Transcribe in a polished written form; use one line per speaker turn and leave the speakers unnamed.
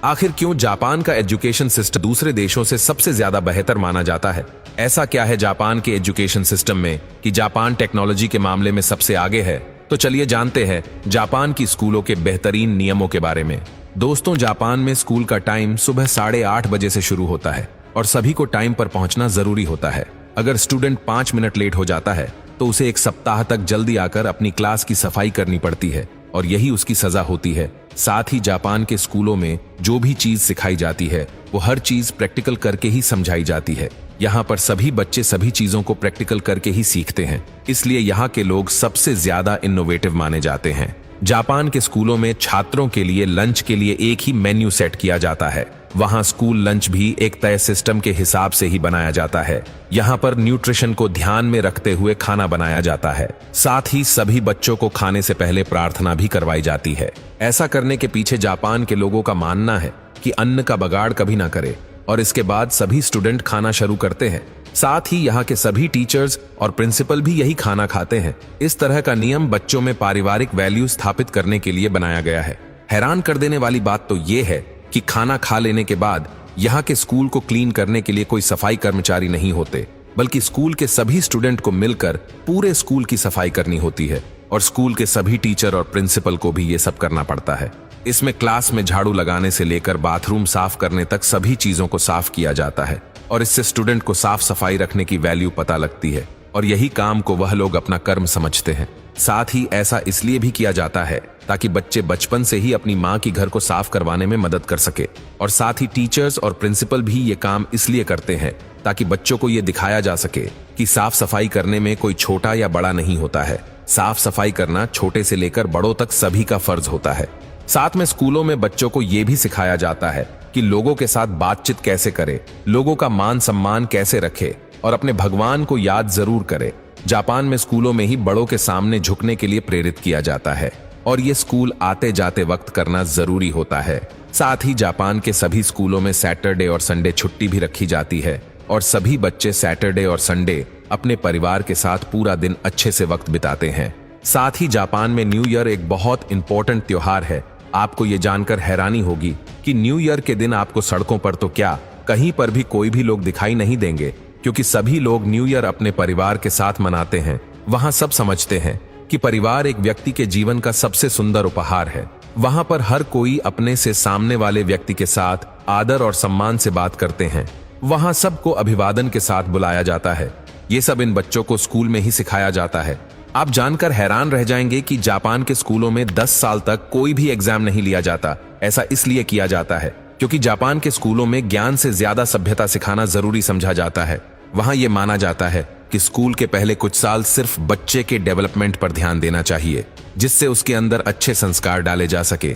आखिर क्यों जापान का एजुकेशन सिस्टम दूसरे देशों से सबसे ज्यादा बेहतर माना जाता है? ऐसा क्या है जापान के एजुकेशन सिस्टम में कि जापान टेक्नोलॉजी के मामले में सबसे आगे है? तो चलिए जानते हैं जापान की स्कूलों के बेहतरीन नियमों के बारे में। दोस्तों, जापान में स्कूल का टाइम सुबह 8:30 बजे से शुरू होता है और सभी को टाइम पर पहुंचना जरूरी होता है। अगर स्टूडेंट 5 मिनट लेट हो जाता है तो उसे एक सप्ताह तक जल्दी आकर अपनी क्लास की सफाई करनी पड़ती है और यही उसकी सजा होती है। साथ ही जापान के स्कूलों में जो भी चीज सिखाई जाती है वो हर चीज प्रैक्टिकल करके ही समझाई जाती है। यहाँ पर सभी बच्चे सभी चीजों को प्रैक्टिकल करके ही सीखते हैं, इसलिए यहाँ के लोग सबसे ज्यादा इनोवेटिव माने जाते हैं। जापान के स्कूलों में छात्रों के लिए लंच के लिए एक ही मेन्यू सेट किया जाता है। वहाँ स्कूल लंच भी एक तय सिस्टम के हिसाब से ही बनाया जाता है। यहाँ पर न्यूट्रिशन को ध्यान में रखते हुए खाना बनाया जाता है। साथ ही सभी बच्चों को खाने से पहले प्रार्थना भी करवाई जाती है। ऐसा करने के पीछे जापान के लोगों का मानना है कि अन्न का बगाड़ कभी ना करे और इसके बाद सभी स्टूडेंट खाना शुरू करते हैं। साथ ही यहाँ के सभी टीचर्स और प्रिंसिपल भी यही खाना खाते हैं। इस तरह का नियम बच्चों में पारिवारिक वैल्यू स्थापित करने के लिए बनाया गया है। हैरान कर देने वाली बात तो ये है कि खाना खा लेने के बाद यहाँ के स्कूल को क्लीन करने के लिए कोई सफाई कर्मचारी नहीं होते, बल्कि स्कूल के सभी स्टूडेंट को मिलकर पूरे स्कूल की सफाई करनी होती है और स्कूल के सभी टीचर और प्रिंसिपल को भी ये सब करना पड़ता है। इसमें क्लास में झाड़ू लगाने से लेकर बाथरूम साफ करने तक सभी चीजों को साफ किया जाता है और इससे स्टूडेंट को साफ सफाई रखने की वैल्यू पता लगती है और यही काम को वह लोग अपना कर्म समझते हैं। साथ ही ऐसा इसलिए भी किया जाता है ताकि बच्चे बचपन से ही अपनी माँ की घर को साफ करवाने में मदद कर सके और साथ ही टीचर्स और प्रिंसिपल भी ये काम इसलिए करते हैं ताकि बच्चों को ये दिखाया जा सके कि साफ सफाई करने में कोई छोटा या बड़ा नहीं होता है। साफ सफाई करना छोटे से लेकर बड़ों तक सभी का फर्ज होता है। साथ में स्कूलों में बच्चों को ये भी सिखाया जाता है कि लोगों के साथ बातचीत कैसे करे, लोगों का मान सम्मान कैसे रखे और अपने भगवान को याद जरूर करे। जापान में स्कूलों में ही बड़ों के सामने झुकने के लिए प्रेरित किया जाता है और ये स्कूल आते जाते वक्त करना जरूरी होता है। साथ ही जापान के सभी स्कूलों में सैटरडे और संडे छुट्टी भी रखी जाती है और सभी बच्चे सैटरडे और संडे अपने परिवार के साथ पूरा दिन अच्छे से वक्त बिताते हैं। साथ ही जापान में न्यू ईयर एक बहुत इंपॉर्टेंट त्योहार है। आपको ये जानकर हैरानी होगी कि न्यू ईयर के दिन आपको सड़कों पर तो क्या, कहीं पर भी कोई भी लोग दिखाई नहीं देंगे, क्योंकि सभी लोग न्यू ईयर अपने परिवार के साथ मनाते हैं। वहाँ सब समझते हैं कि परिवार एक व्यक्ति के जीवन का सबसे सुंदर उपहार है। वहाँ पर हर कोई अपने से सामने वाले व्यक्ति के साथ आदर और सम्मान से बात करते हैं। वहाँ सबको अभिवादन के साथ बुलाया जाता है। ये सब इन बच्चों को स्कूल में ही सिखाया जाता है। आप जानकर हैरान रह जाएंगे कि जापान के स्कूलों में 10 साल तक कोई भी एग्जाम नहीं लिया जाता। ऐसा इसलिए किया जाता है क्योंकि जापान के स्कूलों में ज्ञान से ज्यादा सभ्यता सिखाना जरूरी समझा जाता है। वहाँ ये माना जाता है कि स्कूल के पहले कुछ साल सिर्फ बच्चे के डेवलपमेंट पर ध्यान देना चाहिए, जिससे उसके अंदर अच्छे संस्कार डाले जा सके।